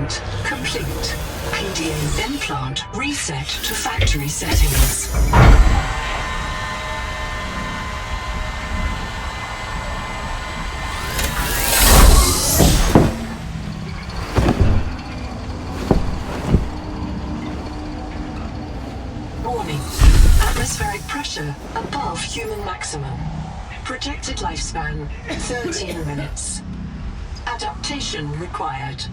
Replacement complete. PDA implant reset to factory settings. Warning. Atmospheric pressure above human maximum. Projected lifespan 13 minutes. Adaptation required.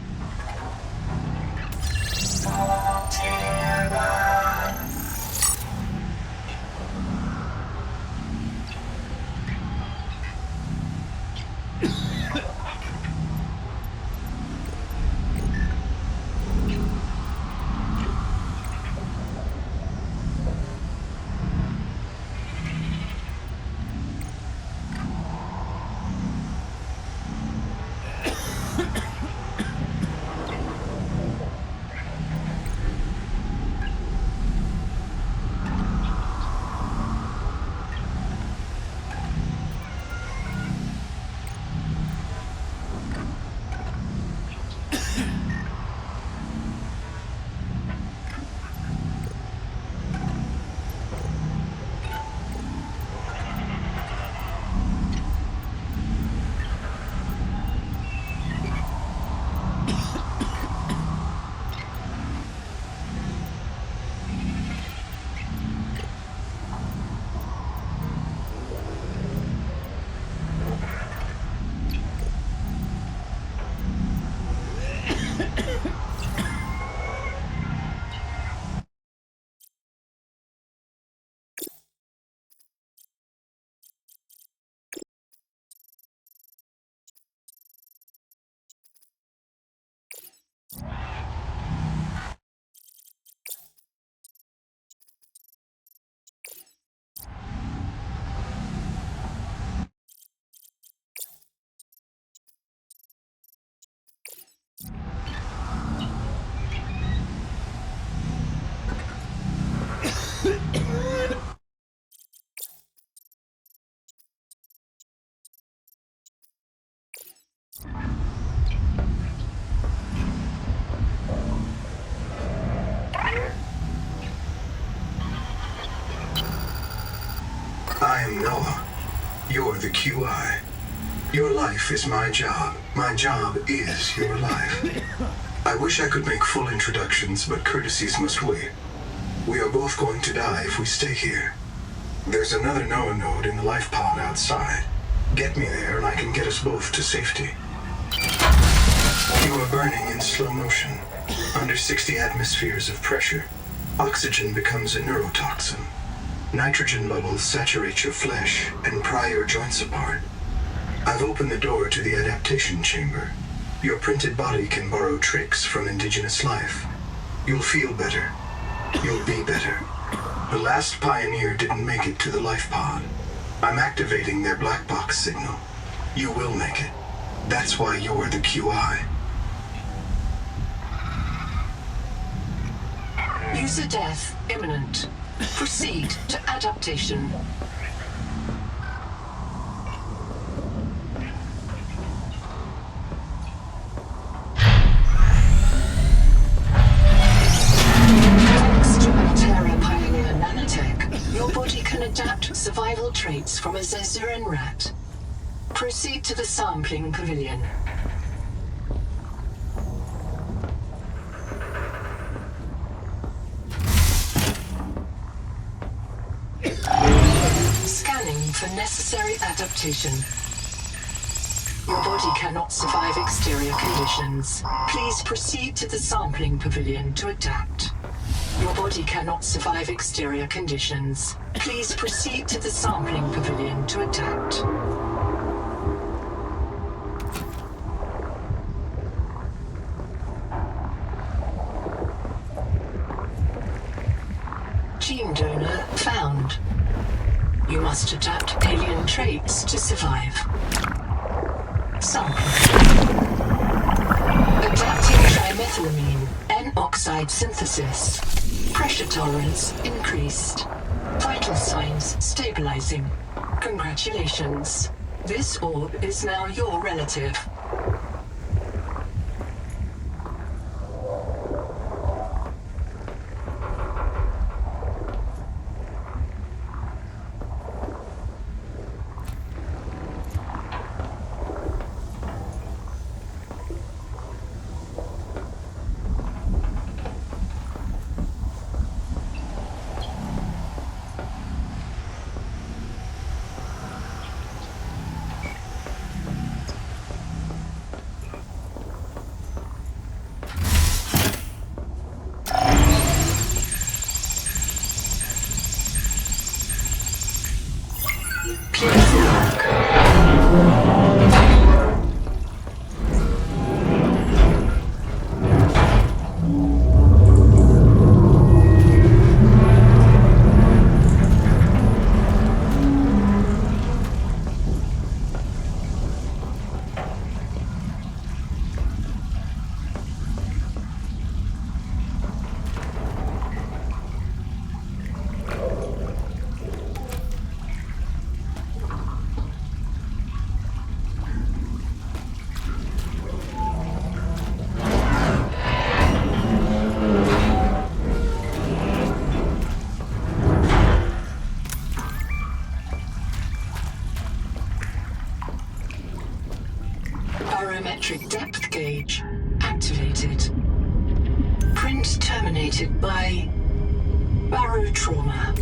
I am Noah. You're the QI. Your life is my job. My job is your life. I wish I could make full introductions, but courtesies must wait. We are both going to die if we stay here. There's another Noah node in the life pod outside. Get me there and I can get us both to safety. You are burning in slow motion. Under 60 atmospheres of pressure, oxygen becomes a neurotoxin. Nitrogen bubbles saturate your flesh and pry your joints apart. I've opened the door to the adaptation chamber. Your printed body can borrow tricks from indigenous life. You'll feel better. You'll be better. The last pioneer didn't make it to the life pod. I'm activating their black box signal. You will make it. That's why you're the QI. User death imminent. Proceed to adaptation. Thanks to Alterra Pioneer Nanotech, your body can adapt survival traits from a Zezuran rat. Proceed to the sampling pavilion. Scanning for necessary adaptation. Your body cannot survive exterior conditions. Please proceed to the sampling pavilion to adapt. Your body cannot survive exterior conditions. Please proceed to the sampling pavilion to adapt. Gene donor found. You must adapt alien traits to survive. Sample. Adapting trimethylamine, N-oxide synthesis. Pressure tolerance increased. Vital signs stabilizing. Congratulations. This orb is now your relative. Please look. Barometric depth gauge activated. Print terminated by barotrauma.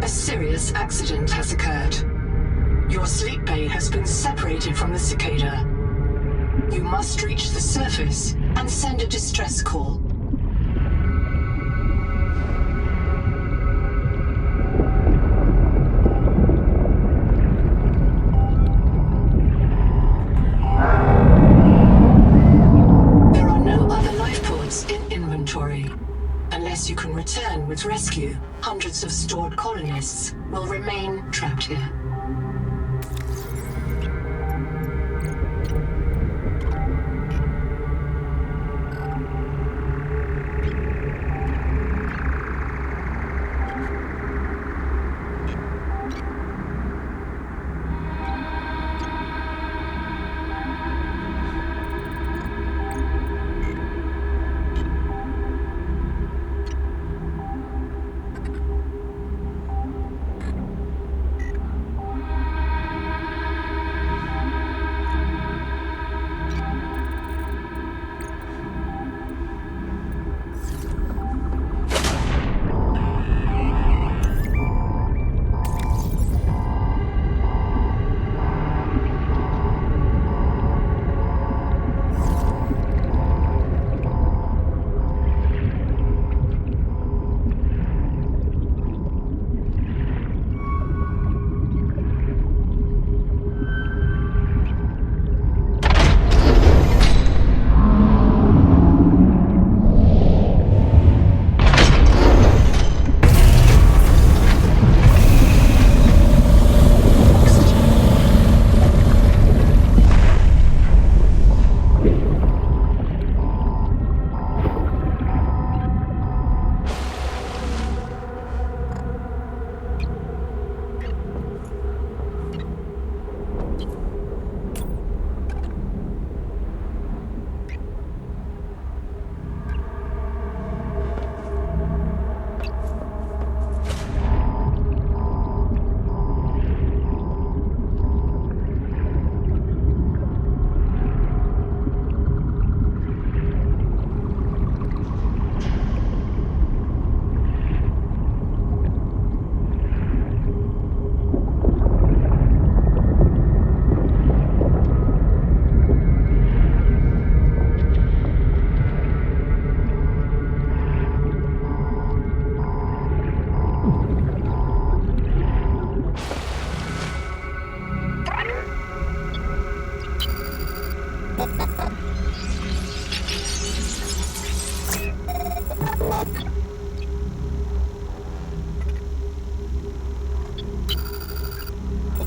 A serious accident has occurred. Your sleep bay has been separated from the cicada. You must reach the surface and send a distress call. There are no other life pods in inventory. Unless you can return with rescue, hundreds of stored colonists will remain trapped here.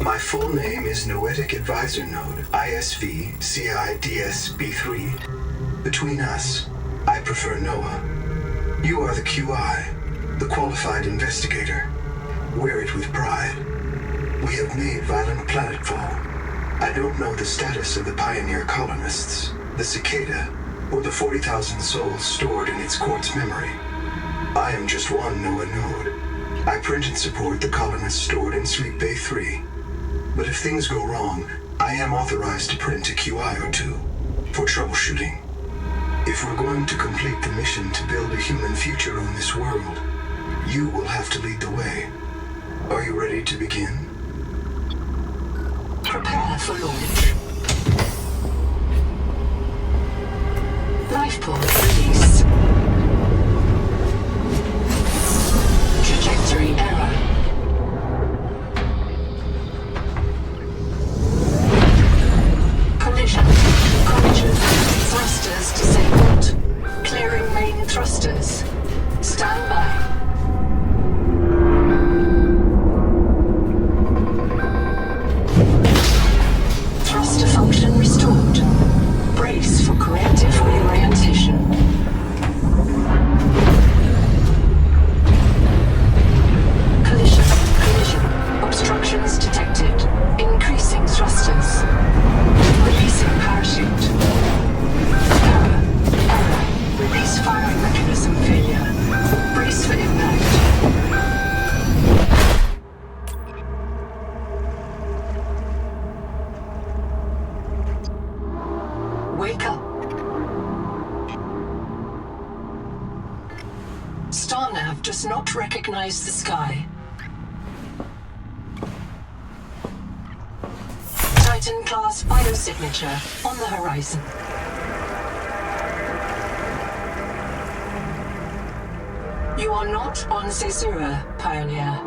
My full name is Noetic Advisor Node, ISV CIDSB3. Between us, I prefer Noah. You are the QI, the qualified investigator. Wear it with pride. We have made violent planetfall. I don't know the status of the pioneer colonists, the cicada, or the 40,000 souls stored in its quartz memory. I am just one Noah node. I print and support the colonists stored in Sleep Bay 3. But if things go wrong, I am authorized to print a QI or two for troubleshooting. If we're going to complete the mission to build a human future on this world, you will have to lead the way. Are you ready to begin? Prepare for launch. Lifepod release. Trajectory error. Collision. Thrusters disabled. Clearing main thrusters. Stand by. Thruster function restored. Brace for corrective reorientation. Collision. Obstructions detected. Increasing thrusters. Releasing parachute. Error. Release firing mechanism failure. Brace for impact. Wake up. Starnav does not recognize the sky. Titan-class biosignature on the horizon. You are not on Caesura, Pioneer.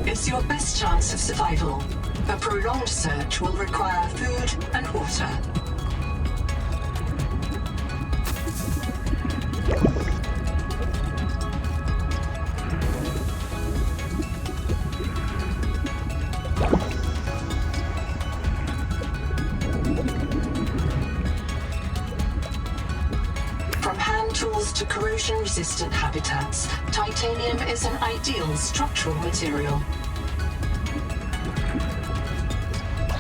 Is your best chance of survival. A prolonged search will require food and water. From hand tools to corrosion-resistant habitats, titanium is an ideal structural material.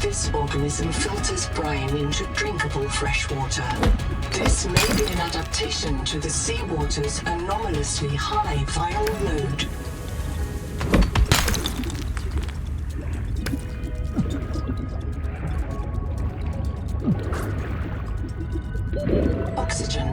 This organism filters brine into drinkable fresh water. This may be an adaptation to the seawater's anomalously high viral load. Oxygen.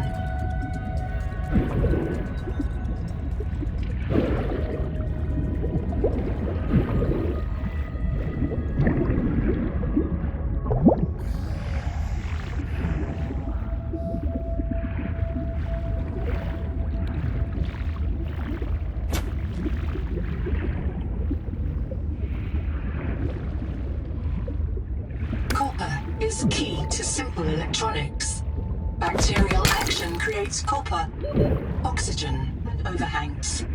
Is key to simple electronics. Bacterial action creates copper, oxygen, and overhangs.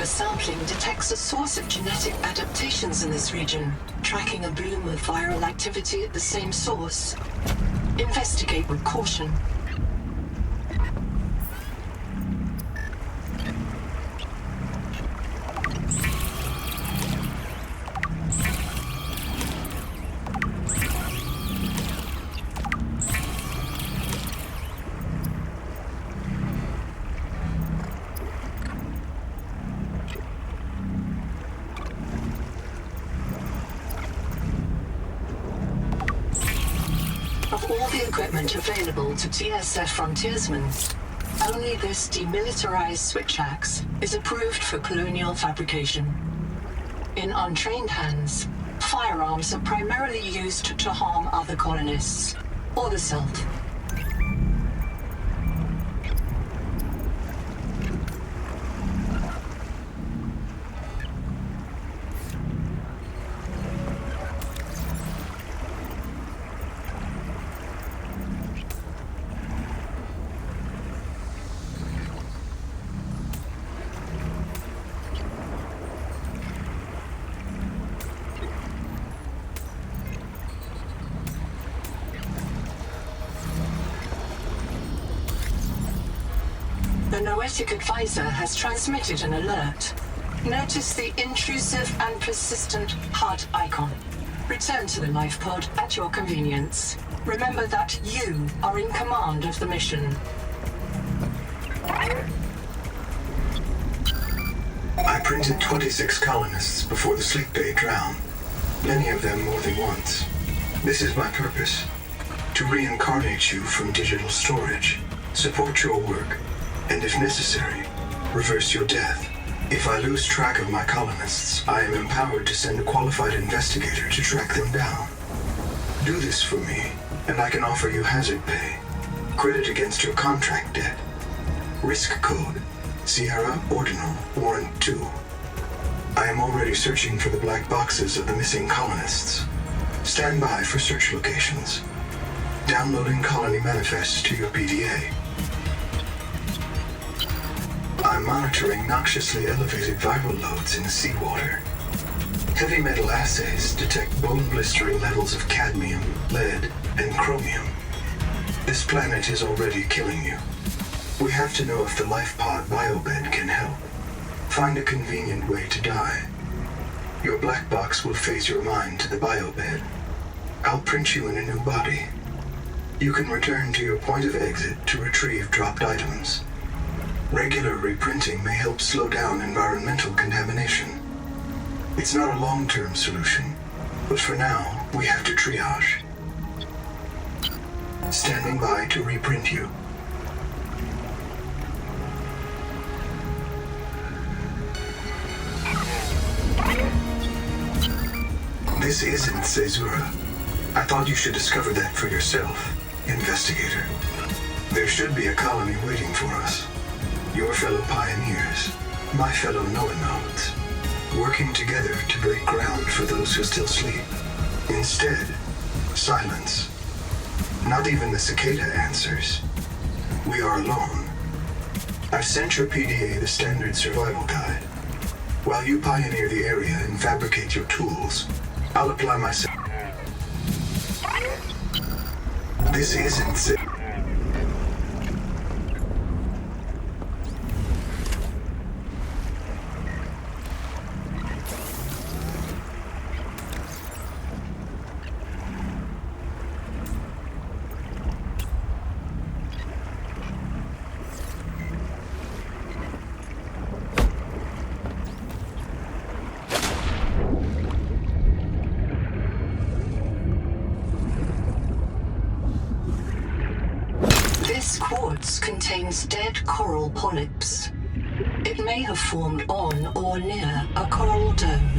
Alterra sampling detects a source of genetic adaptations in this region, tracking a bloom of viral activity at the same source. Investigate with caution. Of all the equipment available to TSF frontiersmen, only this demilitarized switch axe is approved for colonial fabrication. In untrained hands, firearms are primarily used to harm other colonists, or the self. The Noetic Advisor has transmitted an alert. Notice the intrusive and persistent HUD icon. Return to the life pod at your convenience. Remember that you are in command of the mission. I printed 26 colonists before the sleep bay drowned, many of them more than once. This is my purpose: to reincarnate you from digital storage, support your work, and if necessary, reverse your death. If I lose track of my colonists, I am empowered to send a qualified investigator to track them down. Do this for me, and I can offer you hazard pay, credit against your contract debt. Risk code, Sierra Ordinal Warrant 2. I am already searching for the black boxes of the missing colonists. Stand by for search locations. Downloading colony manifests to your PDA. I'm monitoring noxiously elevated viral loads in seawater. Heavy metal assays detect bone-blistering levels of cadmium, lead, and chromium. This planet is already killing you. We have to know if the life pod biobed can help. Find a convenient way to die. Your black box will phase your mind to the biobed. I'll print you in a new body. You can return to your point of exit to retrieve dropped items. Regular reprinting may help slow down environmental contamination. It's not a long-term solution, but for now, we have to triage. Standing by to reprint you. This isn't Caesura. I thought you should discover that for yourself, investigator. There should be a colony waiting for us. Your fellow pioneers, my fellow Noanodes, working together to break ground for those who still sleep. Instead, silence. Not even the cicada answers. We are alone. I've sent your PDA the standard survival guide. While you pioneer the area and fabricate your tools, I'll apply myself. This isn't This quartz contains dead coral polyps. It may have formed on or near a coral dome.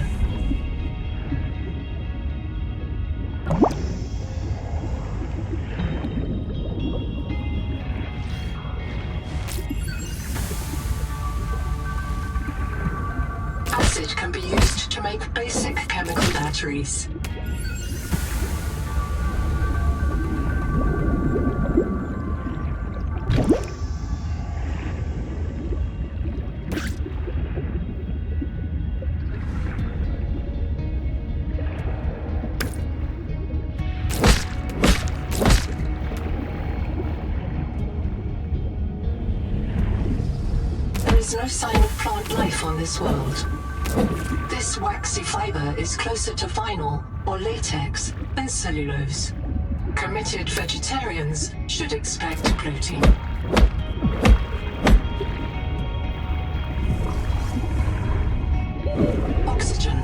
Acid can be used to make basic chemical batteries. no sign of plant life on this world. This waxy fiber is closer to vinyl or latex than cellulose. Committed vegetarians should expect protein. Oxygen.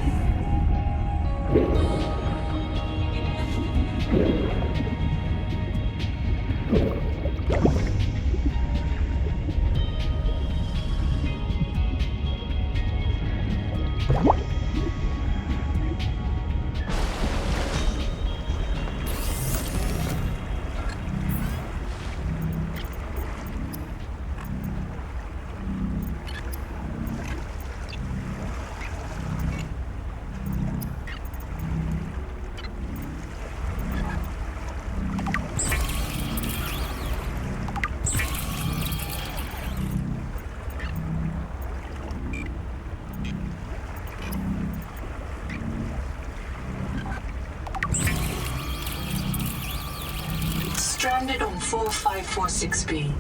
Stranded on 4546B,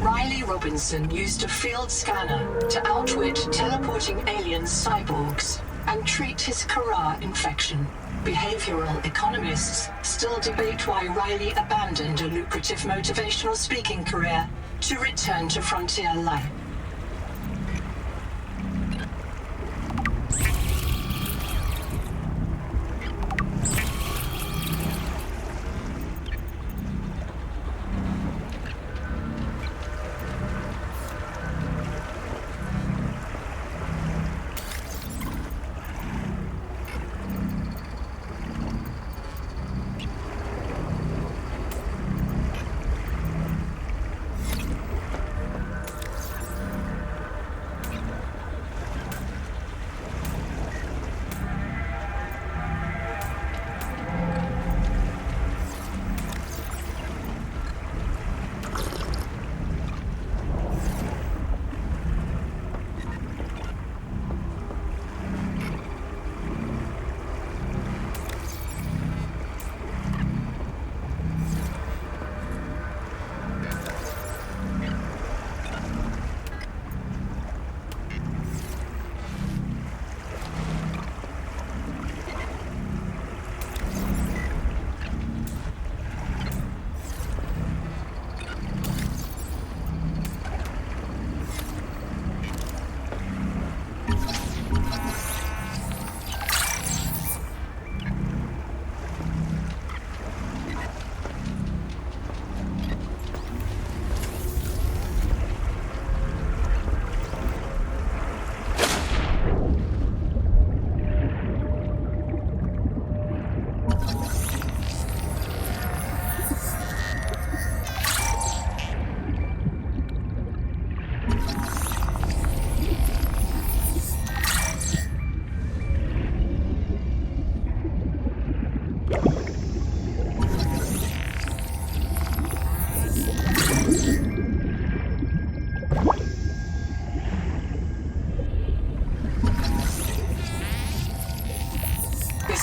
Riley Robinson used a field scanner to outwit teleporting alien cyborgs and treat his Kara infection. Behavioral economists still debate why Riley abandoned a lucrative motivational speaking career to return to frontier life.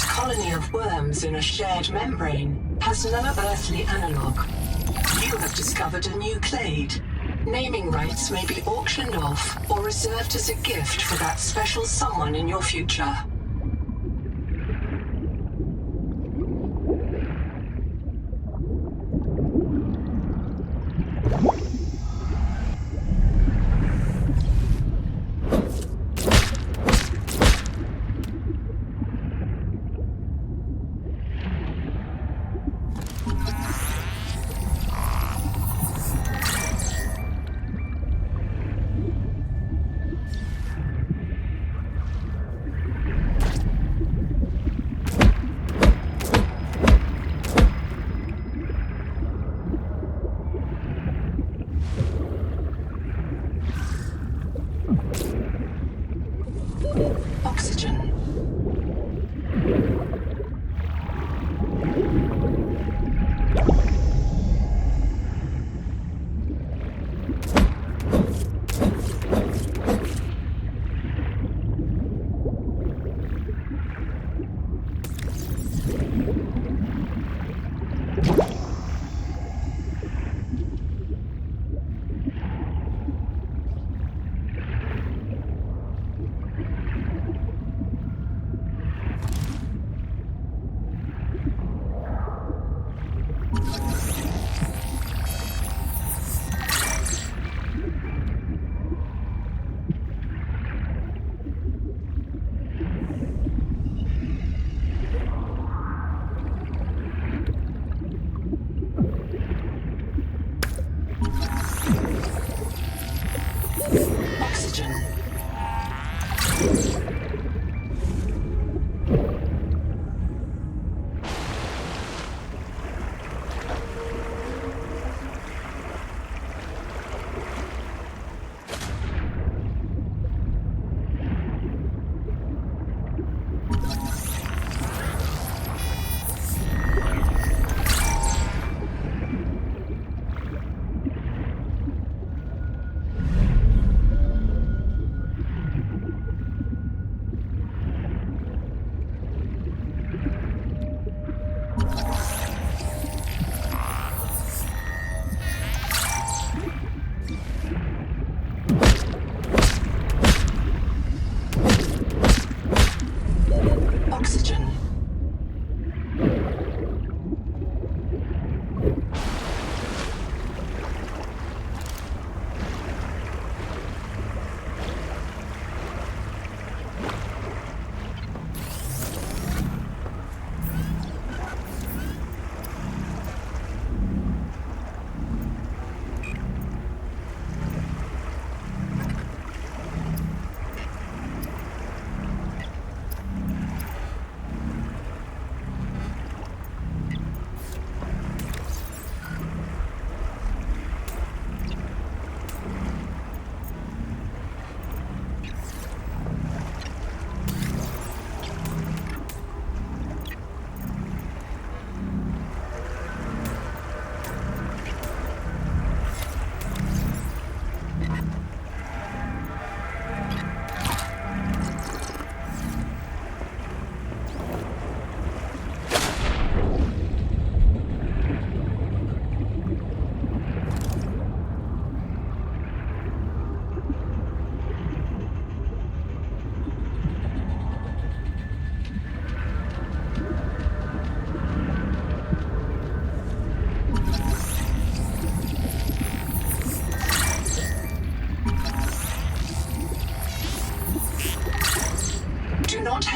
Colony of worms in a shared membrane has no earthly analog. You have discovered a new clade. Naming rights may be auctioned off or reserved as a gift for that special someone in your future. Oxygen.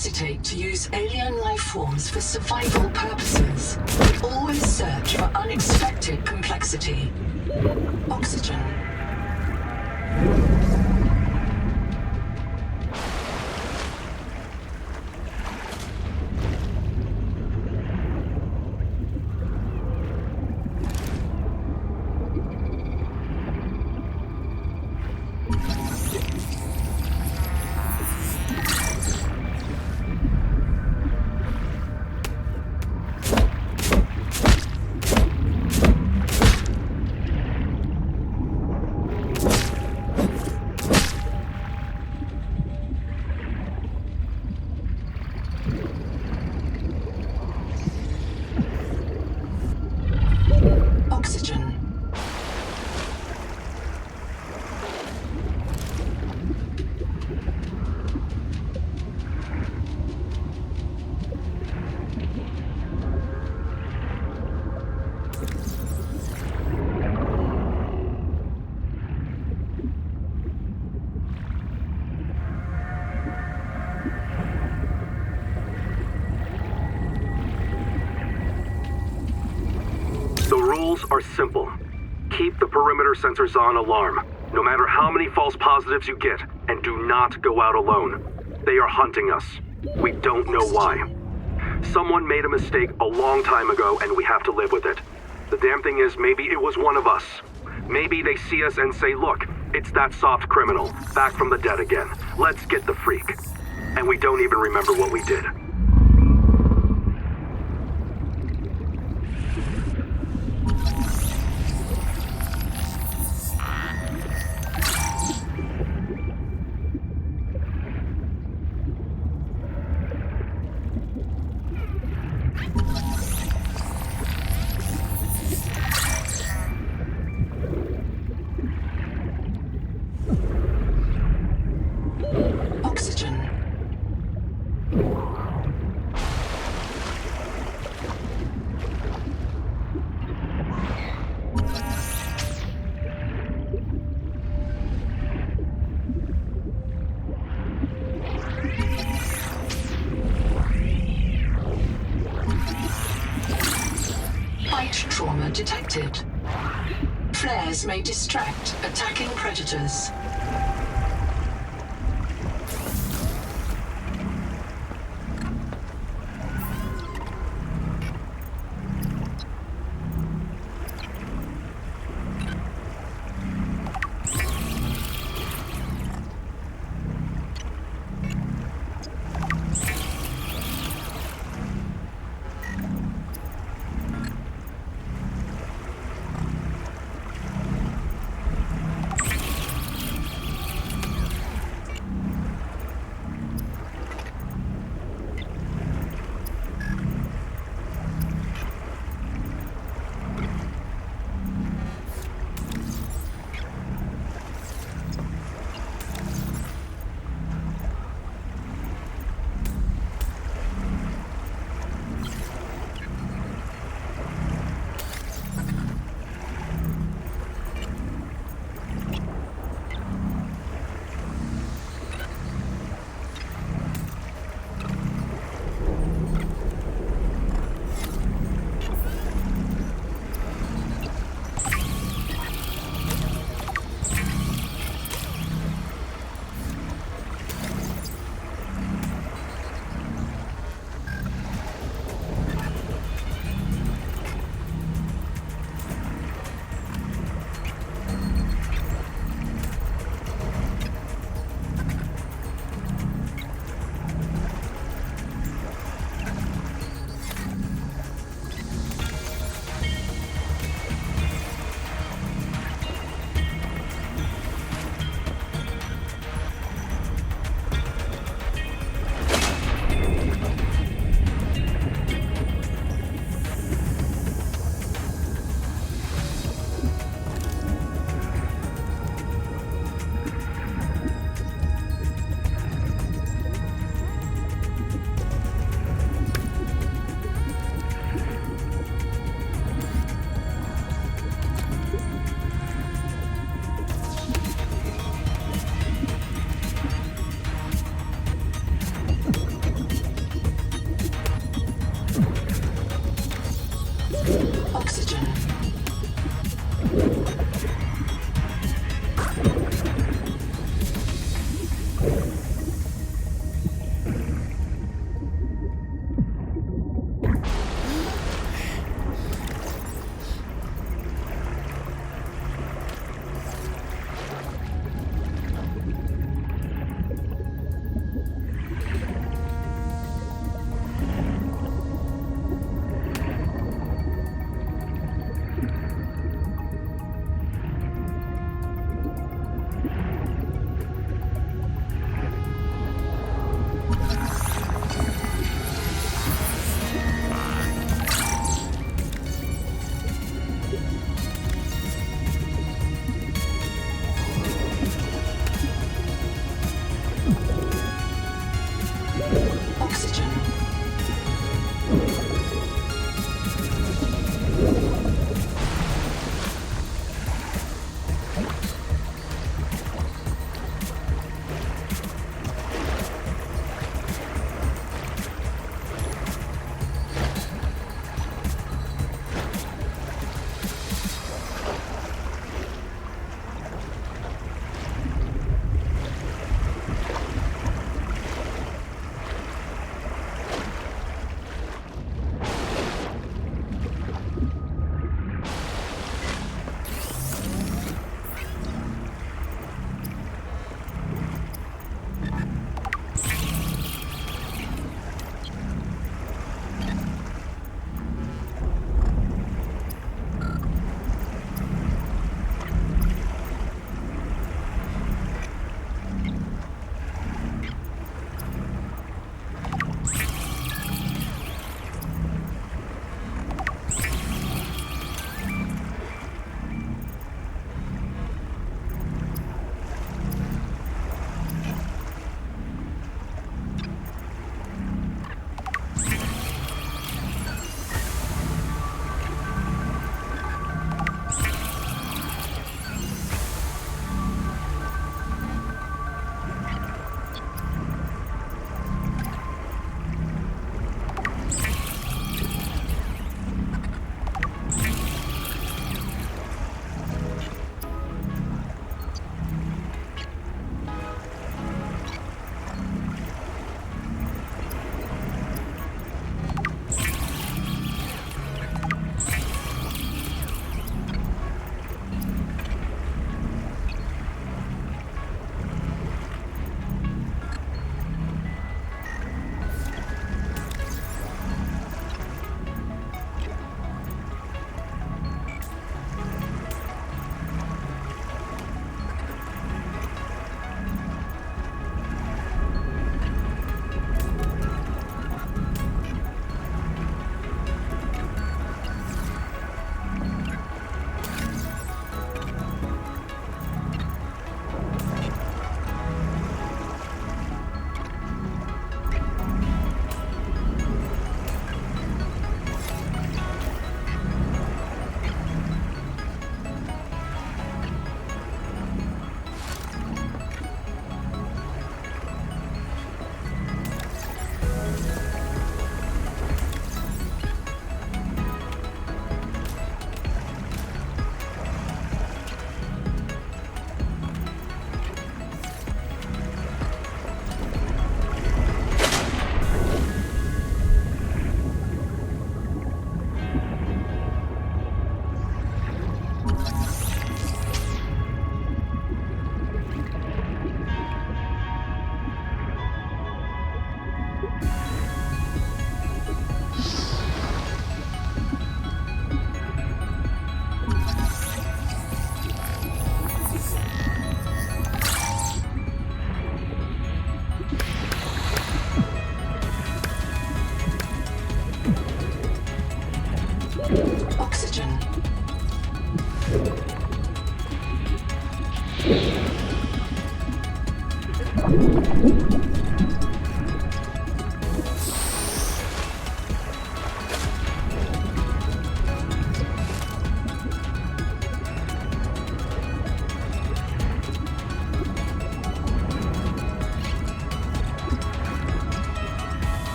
hesitate to use alien life forms for survival purposes, but always search for unexpected complexity. Oxygen. Are simple. Keep the perimeter sensors on alarm, no matter how many false positives you get, and do not go out alone. They are hunting us. We don't know why. Someone made a mistake a long time ago, and we have to live with it. The damn thing is, maybe it was one of us. Maybe they see us and say, look, it's that soft criminal, back from the dead again. Let's get the freak. And we don't even remember what we did. Trauma detected. Flares may distract attacking predators.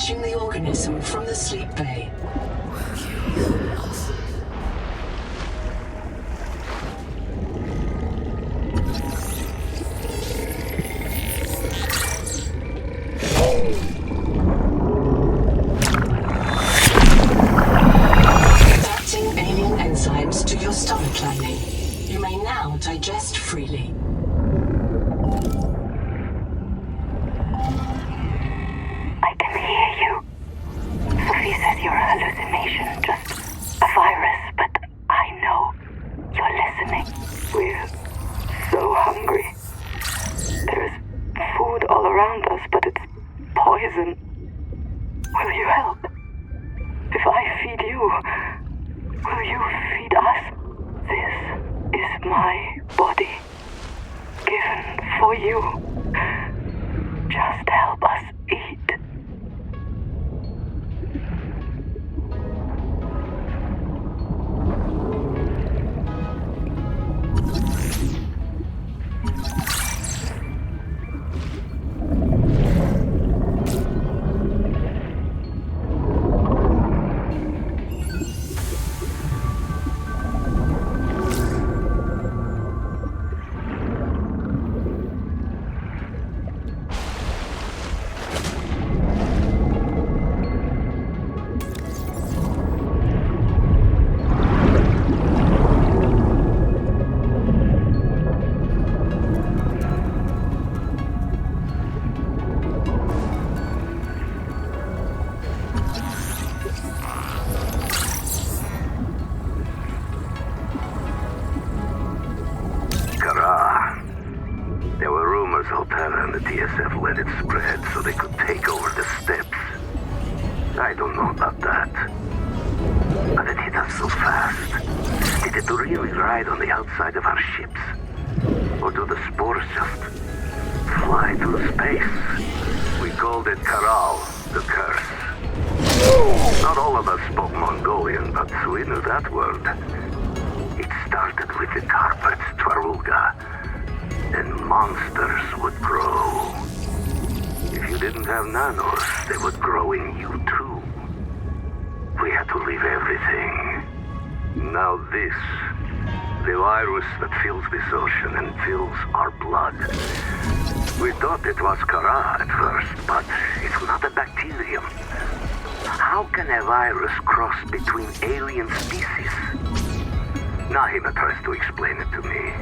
detaching the organism from the sleep bay. Adapting alien enzymes to your stomach lining. You may now digest freely. I can hear you. Sophie says you're a hallucination, just a virus, but I know you're listening. We're so hungry. There's food all around us, but it's poison. Will you help? If I feed you, will you feed us? This is my body, given for you. Just help us eat. There were rumors Alterra and the TSF let it spread so they could take over the steppes. I don't know about that. But it hit us so fast. Did it really ride on the outside of our ships? Or do the spores just fly through space? We called it Karal, the curse. Not all of us spoke Mongolian, but we knew that word. It started with the carpet, Twarulga. And monsters would grow. If you didn't have nanos, they would grow in you too. We had to leave everything. Now this, the virus that fills this ocean and fills our blood. We thought it was Kara at first, but it's not a bacterium. How can a virus cross between alien species? Nahima tries to explain it to me.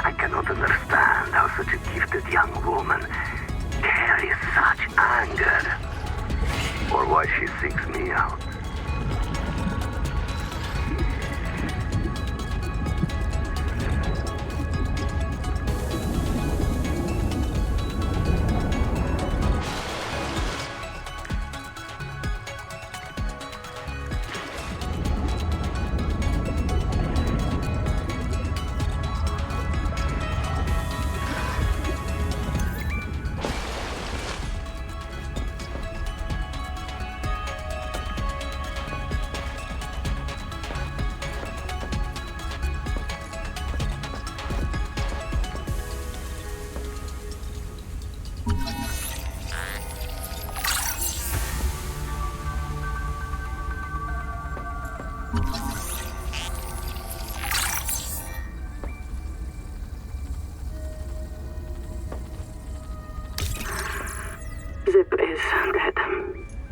I cannot understand how such a gifted young woman carries such anger, or why she seeks me out. Zip is dead.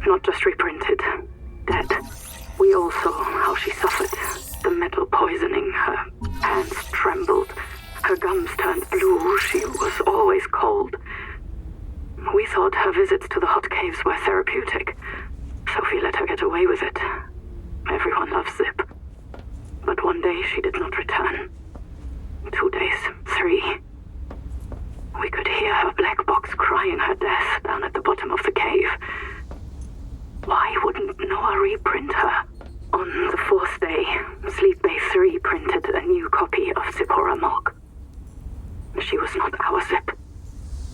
Not just reprinted. Dead. We all saw how she suffered. The metal poisoning. Her hands trembled. Her gums turned blue. She was always cold. We thought her visits to the hot caves were therapeutic. Sophie let her get away with it. Everyone loves Zip. But one day she did not return. 2 days, 3. We could hear her black box crying her death down at the bottom of the cave. Why wouldn't Noah reprint her? On the 4th day, Sleep Bay 3 printed a new copy of Zipporah Mog. She was not our Zip.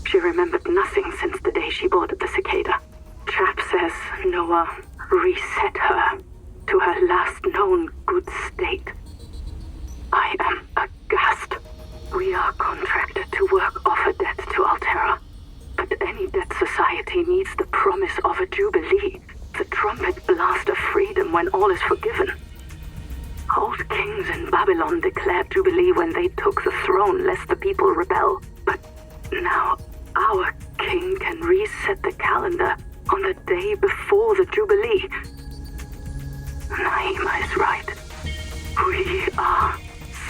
She remembered nothing since the day she boarded the Cicada. Trap says Noah reset her to her last known good state. I am aghast. We are contracted to work off a debt to Alterra. But any debt society needs the promise when all is forgiven. Old kings in Babylon declared Jubilee when they took the throne lest the people rebel. But now our king can reset the calendar on the day before the Jubilee. Naima is right. We are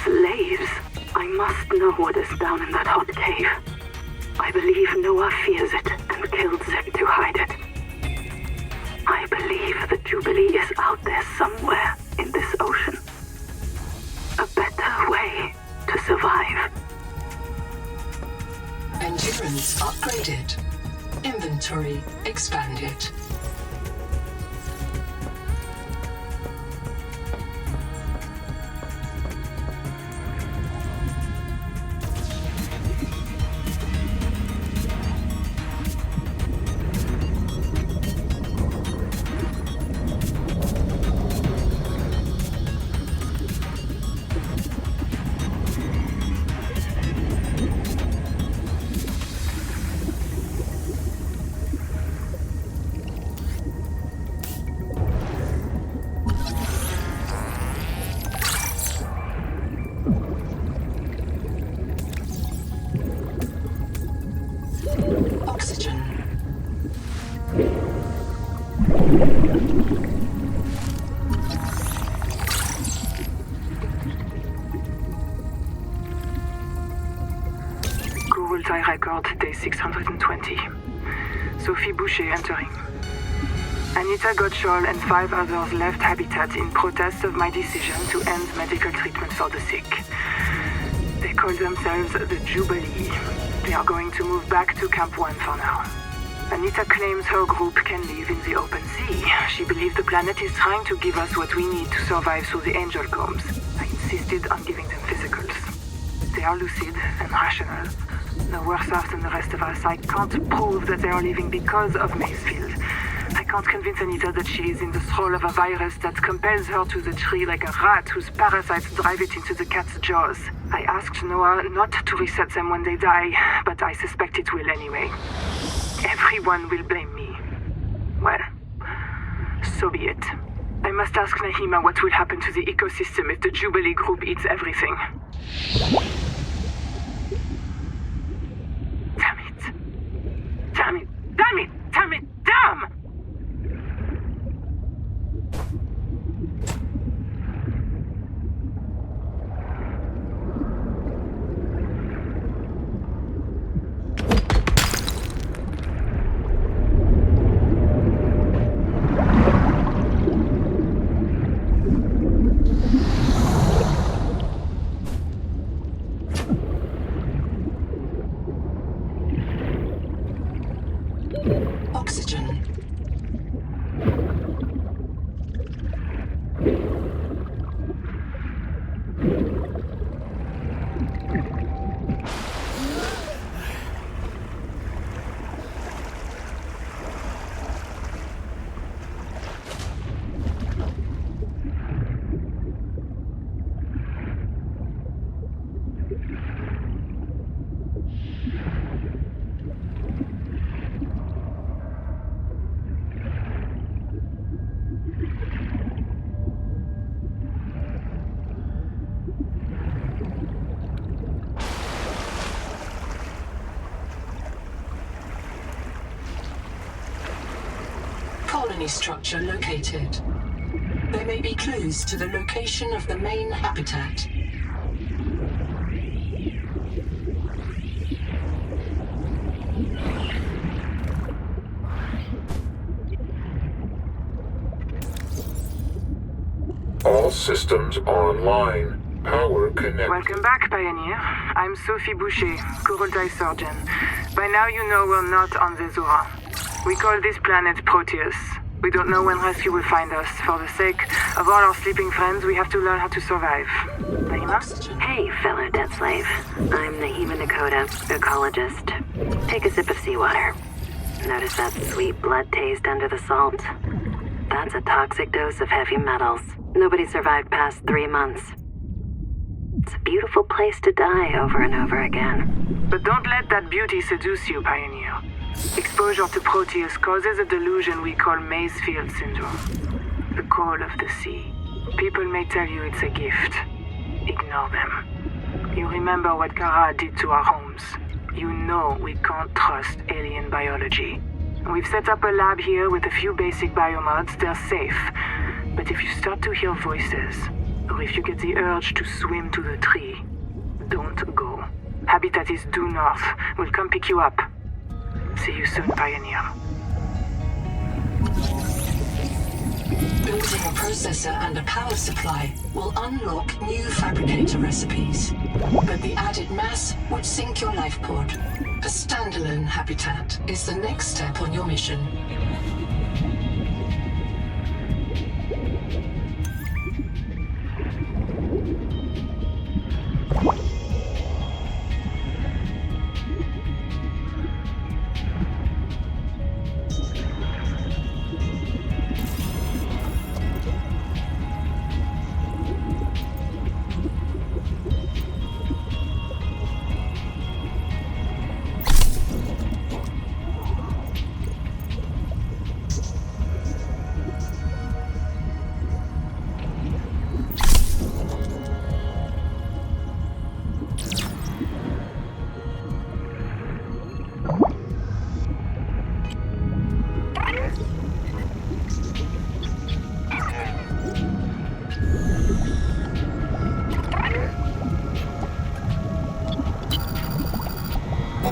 slaves. I must know what is down in that hot cave. I believe Noah fears it and killed Zek to hide it. I believe the Jubilee is out there somewhere in this ocean. A better way to survive. Endurance upgraded. Inventory expanded. Oxygen. Google record day 620. Sophie Boucher entering. Anita Gottschall and 5 others left Habitat in protest of my decision to end medical treatment for the sick. They call themselves the Jubilee. They are going to move back to Camp 1 for now. Anita claims her group can live in the open sea. She believes the planet is trying to give us what we need to survive through the angel combs. I insisted on giving them physicals. They are lucid and rational. No worse off than the rest of us. I can't prove that they are living because of Macefield. I can't convince Anita that she is in the thrall of a virus that compels her to the tree like a rat whose parasites drive it into the cat's jaws. I asked Noah not to reset them when they die, but I suspect it will anyway. Everyone will blame me. Well, so be it. I must ask Nahima what will happen to the ecosystem if the Jubilee group eats everything. Damn it. Damn it. Damn it. Damn it. Damn! Oxygen. Colony structure located. There may be clues to the location of the main habitat. All systems online. Power connected. Welcome back, Pioneer. I'm Sophie Boucher, Kurultai surgeon. By now you know we're not on the Zora. We call this planet Proteus. We don't know when rescue will find us. For the sake of all our sleeping friends, we have to learn how to survive. Nahima? Hey, fellow dead slave. I'm Nahima Nakota, ecologist. Take a sip of seawater. Notice that sweet blood taste under the salt? That's a toxic dose of heavy metals. Nobody survived past 3 months. It's a beautiful place to die over and over again. But don't let that beauty seduce you, Pioneer. Exposure to Proteus causes a delusion we call Macefield syndrome. The call of the sea. People may tell you it's a gift. Ignore them. You remember what Kara did to our homes. You know we can't trust alien biology. We've set up a lab here with a few basic biomods. They're safe. But if you start to hear voices, or if you get the urge to swim to the tree, don't go. Habitat is due north. We'll come pick you up. See you soon, Pioneer. Building a processor and a power supply will unlock new fabricator recipes. But the added mass would sink your life pod. A standalone habitat is the next step on your mission.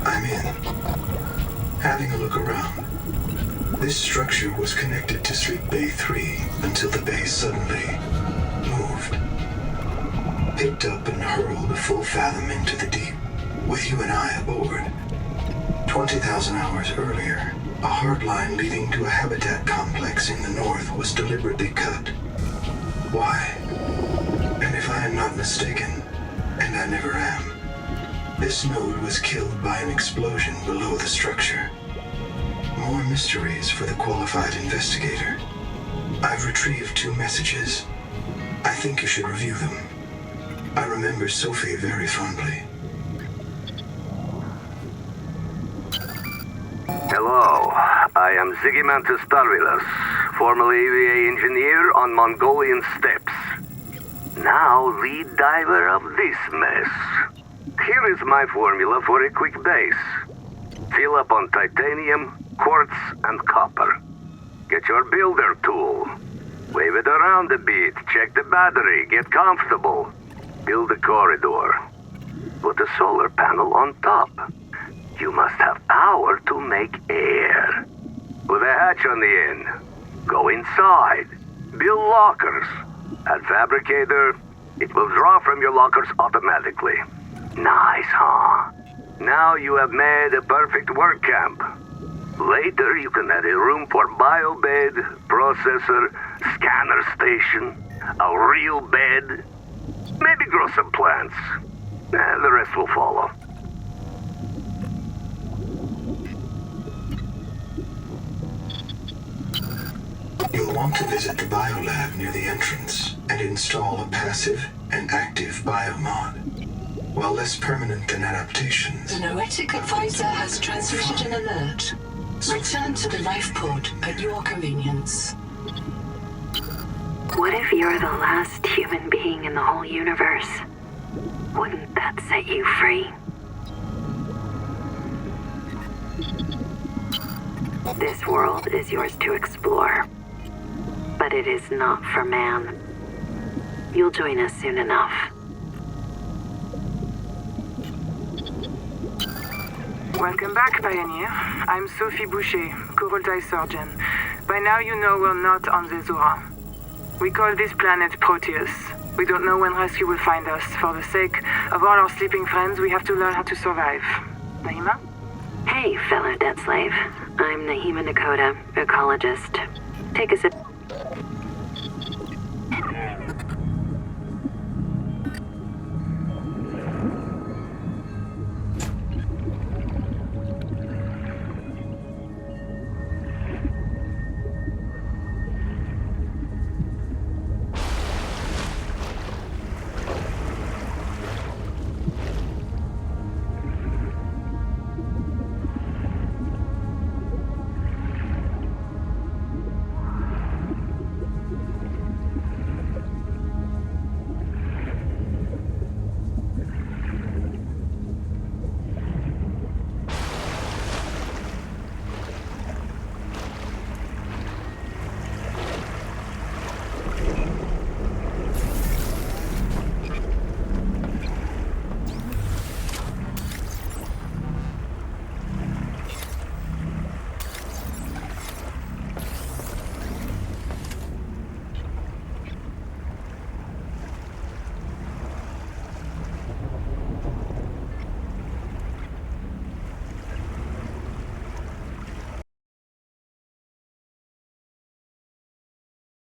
I'm in. Having a look around. This structure was connected to Sleep Bay 3 until the bay suddenly moved. Picked up and hurled a full fathom into the deep, with you and I aboard. 20,000 hours earlier, a hard line leading to a habitat complex in the north was deliberately cut. Why? And if I am not mistaken, and I never am, this node was killed by an explosion below the structure. More mysteries for the qualified investigator. I've retrieved 2 messages. I think you should review them. I remember Sophie very fondly. Hello, I am Zigimantus Tarvilus, formerly EVA engineer on Mongolian steppes. Now lead diver of this mess. Here is my formula for a quick base. Fill up on titanium, quartz, and copper. Get your builder tool. Wave it around a bit, check the battery, get comfortable. Build a corridor. Put a solar panel on top. You must have power to make air. With a hatch on the end. Go inside. Build lockers. Add fabricator. It will draw from your lockers automatically. Nice, huh? Now you have made a perfect work camp. Later you can add a room for biobed, processor, scanner station, a real bed. Maybe grow some plants. The rest will follow. You'll want to visit the biolab near the entrance and install a passive and active biomod. While less permanent than adaptations, The Noetic Advisor has transmitted an alert. Return to the life pod at your convenience. What if you're the last human being in the whole universe? Wouldn't that set you free? This world is yours to explore, but it is not for man. You'll join us soon enough. Welcome back, Pioneer. I'm Sophie Boucher, Kurultai surgeon. By now you know we're not on the Zura. We call this planet Proteus. We don't know when rescue will find us. For the sake of all our sleeping friends, we have to learn how to survive. Naima? Hey, fellow debt slave. I'm Naima Nakota, ecologist. Take a sip.